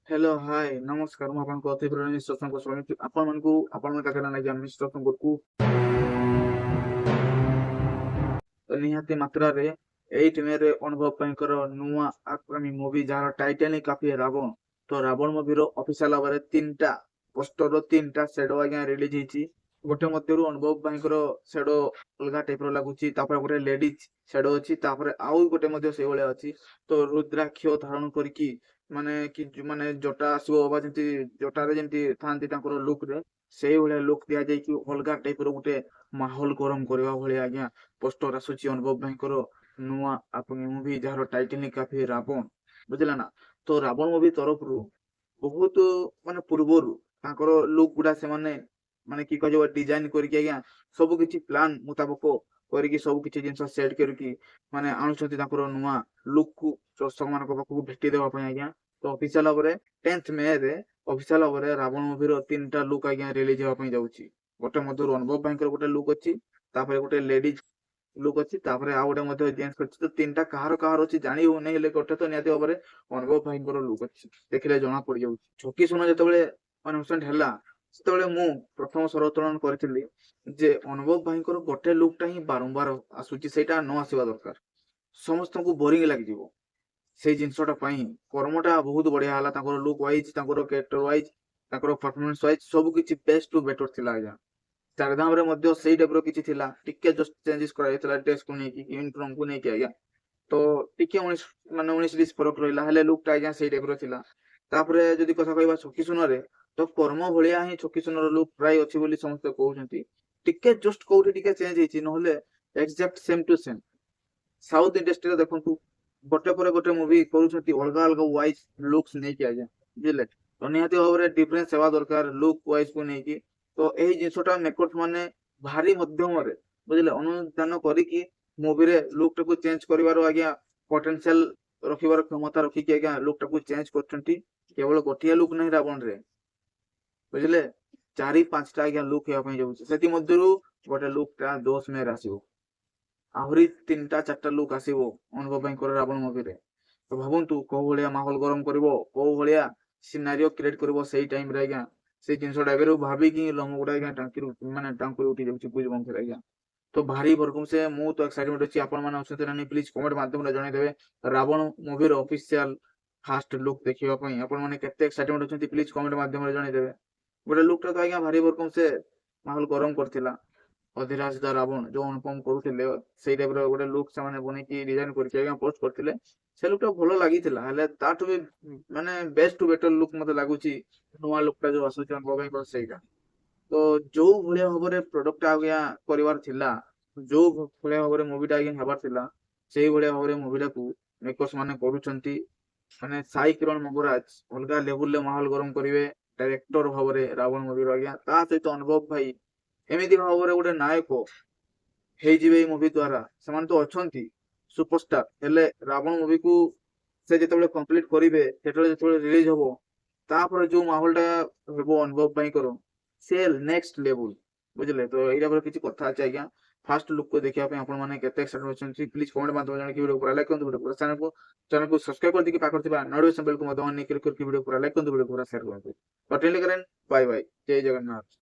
Hello hi नमस्कार ମୁଁ ଆପଣଙ୍କ ଅତିଥି ମିଷ୍ଟର ଶଙ୍କର ସ୍ୱାମୀ ଆପଣମାନଙ୍କ କାକରା ନାଗି ଆମେ ମିଷ୍ଟର ଶଙ୍କରକୁ ନିହାତି ମାତ୍ରାରେ ଏଇ ଟିମରେ ଅନୁଭବ ପାଇଙ୍କର ନୂଆ ଆଗାମୀ ମୁଭି ଯାହାର ଟାଇଟେଲ କାଫି ରାବଣ। ତ ରାବଣ ମୁଭିର ଅଫିସିଆଲ ଭାବରେ ତିନିଟା ପୋଷ୍ଟର ତିନିଟା ସେଡୋ ଆଜ୍ଞା ରିଲିଜ ହେଇଛି। ଗୋଟେ ମଧ୍ୟରୁ ଅନୁଭବ ଭାଇଙ୍କର ସେଡୋ ଅଲଗା ଟାଇପର ଲାଗୁଛି, ତାପରେ ଗୋଟେ ଲେଡିଜ ସେଡୋ ଅଛି, ତାପରେ ଆଉ ଗୋଟେ ମଧ୍ୟ ସେଇଭଳିଆ ଅଛି। ତ ରୁଦ୍ରାକ୍ଷ ଧାରଣ କରିକି ମାନେ ଜଟା ଆସିବ ବା ଯେମିତି ଜଟାରେ ଯେମିତି ଥାନ୍ତି ତାଙ୍କର ଲୁକ୍ ରେ ସେଇଭଳିଆ ଲୁକ୍ ଦିଆଯାଇକି ଅଲଗା ଟାଇପର ଗୋଟେ ମାହୋଲ ଗରମ କରିବା ଭଳିଆ ଆଜ୍ଞା ପୋଷ୍ଟର ଆସୁଛି ଅନୁଭବ ଭାଇଙ୍କର ନୂଆ ମୁଭି ଯାହାର ଟାଇଟେଲ କାଫି ରାବଣ, ବୁଝିଲା ନା। ତ ରାବଣ ମୁଭି ତରଫରୁ ବହୁତ ମାନେ ପୂର୍ବରୁ ତାଙ୍କର ଲୁକ୍ ଗୁଡା ସେମାନେ ମାନେ କି କହିବ ଡିଜାଇନ କରିକି ଆଜ୍ଞା ସବୁ କିଛି ପ୍ଲାନ ମୁତାବକ କରିକି ସବୁ କିଛି ଜିନିଷ ସେଟ୍ କରିକି ମାନେ ଆଣୁଛନ୍ତି ତାଙ୍କର ନୂଆ ଲୁକ୍ କୁ ଦର୍ଶକ ମାନଙ୍କ ପାଖକୁ ଭେଟି ଦେବା ପାଇଁ ଆଜ୍ଞା। ତ ଅଫିସିଆଲ ଭାବରେ 10th ମେ ରେ ଅଫିସିଆଲ ଭାବରେ ରାବଣ ମୁଭିର ତିନିଟା ଲୁକ୍ ଆଜ୍ଞା ରିଲିଜ ହେବା ପାଇଁ ଯାଉଛି। ଗୋଟେ ମଧ୍ୟରୁ ଅନୁଭବ ଭାଇଙ୍କର ଗୋଟେ ଲୁକ୍ ଅଛି, ତାପରେ ଗୋଟେ ଲେଡିଜ ଲୁକ୍ ଅଛି, ତାପରେ ଆଉ ଗୋଟେ ମଧ୍ୟ ଜେଣ୍ଟସ ଅଛି। ତ ତିନିଟା କାହାର କାହାର ଅଛି ଜାଣି ହଉନି, ହେଲେ ଗୋଟେ ତ ନିହାତି ଭାବରେ ଅନୁଭବ ଭାଇଙ୍କର ଲୁକ୍ ଅଛି, ଦେଖିଲେ ଜଣା ପଡିଯାଉଛି। ଛକି ସୁନ ଯେତେବେଳେ ଆନାଉନ୍ସମେଣ୍ଟ ହେଲା ସେତେବେଳେ ମୁଁ ପ୍ରଥମ ସ୍ୱର କରିଥିଲି ଯେ ଅନୁଭବ ଭାଇଙ୍କର ଗୋଟେ ଲୁକ୍ ଟା ହିଁ ବାରମ୍ବାର ଆସୁଛି, ସେଇଟା ନ ଆସିବା ଦରକାର, ସମସ୍ତଙ୍କୁ ବୋରିଂ ଲାଗିଯିବ। ସେଇ ଜିନିଷଟା ପାଇଁ କର୍ମଟା ବହୁତ ବଢିଆ ହେଲା, ତାଙ୍କର ଲୁକ୍ ୱାଇଜ, ତାଙ୍କର କ୍ୟାରେକ୍ଟର ୱାଇଜ, ତାଙ୍କର ପରଫରମେନ୍ସ ୱାଇଜ ସବୁ କିଛି ବେଷ୍ଟ ଟୁ ବେଟର ଥିଲା ଆଜ୍ଞା। ଚାରିଧାମରେ ମଧ୍ୟ ସେଇ ଟାଇପର କିଛି ଥିଲା, ଟିକେ ଜଷ୍ଟ ଚେଞ୍ଜେସ୍ କରାଯାଇଥିଲା ଡ୍ରେସକୁ ନେଇକି, ୟୁନିଫର୍ମକୁ ନେଇକି ଆଜ୍ଞା। ତ ଟିକେ 19 ଫରକ ରହିଲା, ହେଲେ ଲୁକ୍ ଟା ଆଜ୍ଞା ସେଇ ଟାଇପର ଥିଲା। ତାପରେ ଯଦି କଥା କହିବା ଛକି ସୁନରେ, ତ କର୍ମ ଭଳିଆ ହିଁ ଛକି ସୁନର ଲୁକ୍ ପ୍ରାୟ ଅଛି ବୋଲି ସମସ୍ତେ କହୁଛନ୍ତି। ଟିକେ ଜଷ୍ଟ କୋଉଠି ଟିକେ ଚେଞ୍ଜ ହେଇଛି, ନହେଲେ exact same to same. South ଇଣ୍ଡଷ୍ଟ୍ରିରେ ଦେଖନ୍ତୁ ଗୋଟେ ପରେ ଗୋଟେ ମୁଭି କରୁଛନ୍ତି ଅଲଗା ଅଲଗା ୱାଇଜ ଲୁକ୍ସ ନେଇକି ଆଜ୍ଞା, ବୁଝିଲେ। ତ ନିହାତି ଭାବରେ ଡିଫରେନ୍ସ ହେବା ଦରକାର ଲୁକ୍ ୱାଇଜ କୁ ନେଇକି। ତ ଏହି ଜିନିଷଟା ମେକର୍ସ ମାନେ ଭାରି ମଧ୍ୟମରେ, ବୁଝିଲେ, ଅନୁଧ୍ୟାନ କରିକି ମୁଭିରେ ଲୁକ୍ ଟାକୁ ଚେଞ୍ଜ କରିବାର ଆଜ୍ଞା ପୋଟେନସିଆଲ ରଖିବାର କ୍ଷମତା ରଖିକି ଆଜ୍ଞା ଲୁକ୍ ଟାକୁ ଚେଞ୍ଜ କରୁଛନ୍ତି। କେବଳ ଗୋଟିଏ ଲୁକ୍ ନାହିଁ ରାବଣରେ, ବୁଝିଲେ, ଚାରି ପାଞ୍ଚଟା ଆଜ୍ଞା ଲୁକ୍ ହେବା ପାଇଁ ଯାଉଛି। ସେଥିମଧ୍ୟରୁ ଗୋଟେ ଲୁକ୍ ଟା 10 ମେ ରେ ଆସିବ, ଆହୁରି ତିନିଟା ଚାରିଟା ଲୁକ୍ ଆସିବ ଅନୁଭବ ଭାଇଙ୍କର ରାବଣ ମୁଭିରେ। ତ ଭାବନ୍ତୁ କୋଉ ଭଳିଆ ମାହୋଲ ଗରମ କରିବ, କୋଉ ଭଳିଆ ସିନାରିଓ କ୍ରିଏଟ କରିବ ସେଇ ଟାଇମ ରେ ଆଜ୍ଞା। ସେଇ ଜିନିଷଟା ଏବେରୁ ଭାବିକି ଲୋମ ଗୁଡା ଆଜ୍ଞା ଟାଙ୍କୁରି ଉଠି ଯାଉଛି ବୁଝ ବଂଶରେ ଆଜ୍ଞା। ତ ଭାରି ଭରପୁର ସେ ମୁଁ ତ ଏକ୍ସାଇଟମେଣ୍ଟ ଅଛି, ଆପଣ ମାନେ ଅଛନ୍ତି ନା ନାହିଁ ପ୍ଲିଜ କମେଣ୍ଟ ମାଧ୍ୟମରେ ଜଣେଇଦେବେ। ରାବଣ ମୁଭିର ଅଫିସିଆଲ ଫାଷ୍ଟ ଲୁକ୍ ଦେଖିବା ପାଇଁ ଆପଣ ମାନେ କେତେ ଏକ୍ସାଇଟମେଣ୍ଟ ଅଛନ୍ତି ପ୍ଲିଜ କମେଣ୍ଟ ମାଧ୍ୟମରେ ଜଣେଇଦେବେ। ଗୋଟେ ଲୁକ୍ ଟା ତ ଆଜ୍ଞା ଭାରି ଭରପୁର ସେ ମାହୋଲ ଗରମ କରିଥିଲା। ଅଧିରାଜ ଦା ରାବଣ ଯୋଉ ଅନୁପମ କରୁଥିଲେ ସେଇ ଟାଇପର ଗୋଟେ ଲୁକ୍ ସେମାନେ ବନେଇକି ଡିଜାଇନ କରିକି ଆଜ୍ଞା ପୋଷ୍ଟ କରିଥିଲେ। ସେ ଲୁକ୍ ଟା ଭଲ ଲାଗିଥିଲା, ହେଲେ ତାଠୁ ବି ମାନେ ବେଷ୍ଟ ଟୁ ବେଟର ଲୁକ୍ ମତେ ଲାଗୁଛି ନୂଆ ଲୁକ୍ ଟା ଯୋଉ ଆସୁଛି ଅନୁଭବ ଭାଇଙ୍କର ସେଇଟା। ତ ଯୋଉ ଭଳିଆ ଭାବରେ ପ୍ରଡକ୍ଟ ଆଜ୍ଞା କରିବାର ଥିଲା, ଯୋଉ ଭଳିଆ ଭାବରେ ମୁଭିଟା ଆଜ୍ଞା ହେବାର ଥିଲା, ସେଇ ଭଳିଆ ଭାବରେ ମୁଭିଟାକୁ ମେକର୍ସ ମାନେ କରୁଛନ୍ତି। ମାନେ ସାଇ କିରଣ ମଙ୍ଗରାଜ ଅଲଗା ଲେବୁଲରେ ମାହୋଲ ଗରମ କରିବେ ଡାଇରେକ୍ଟର ଭାବରେ ରାବଣ ମୁଭିର ଆଜ୍ଞା। ତା ସହିତ ଅନୁଭବ ଭାଇ ଏମିତି ଭାବରେ ଗୋଟେ ନାୟକ ହେଇଯିବେ ଏଇ ମୁଭି ଦ୍ଵାରା। ସେମାନେ ତ ଅଛନ୍ତି ସୁପରଷ୍ଟାର, ହେଲେ ରାବଣ ମୁଭିକୁ ସେ ଯେତେବେଳେ କମ୍ପ୍ଲିଟ କରିବେ, ସେତେବେଳେ ଯେତେବେଳେ ରିଲିଜ ହବ, ତାପରେ ଯୋଉ ମାହୋଲଟା ହେବ ଅନୁଭବ ଭାଇଙ୍କର ସେ ନେକ୍ସଟ ଲେବୁଲ, ବୁଝିଲେ। ତ ଏଇଟା ପରେ କିଛି କଥା ଅଛି ଆଜ୍ଞା। ଫାଷ୍ଟ ଲୁକ୍ କୁ ଦେଖିବା ପାଇଁ ଆପଣ ମାନେ କେତେ ଏକ୍ସାଇଟେଡ୍ ଅଛନ୍ତି ପ୍ଲିଜ କମେଣ୍ଟ ମାଧ୍ୟମରେ ଜଣାଇକି ଭିଡିଓ ପୁରା ଲାଇକ୍ କରନ୍ତୁ, ଭିଡିଓ ପୁରା ଚ୍ୟାନେଲକୁ ସବସ୍କ୍ରାଇବ କରିଦେଇକି ପାଖରେ ଥିବା ନୋଟିଫିକେସନ ବେଲକୁ ମଧ୍ୟ ଅନ୍ କରିକି ଭିଡିଓ ପୁରା ଲାଇକ୍ କରନ୍ତୁ, ଭିଡିଓ ପୁରା ସେୟାର କରନ୍ତୁ। ତ टिल करें, बाय बाय, जय जगन्नाथ।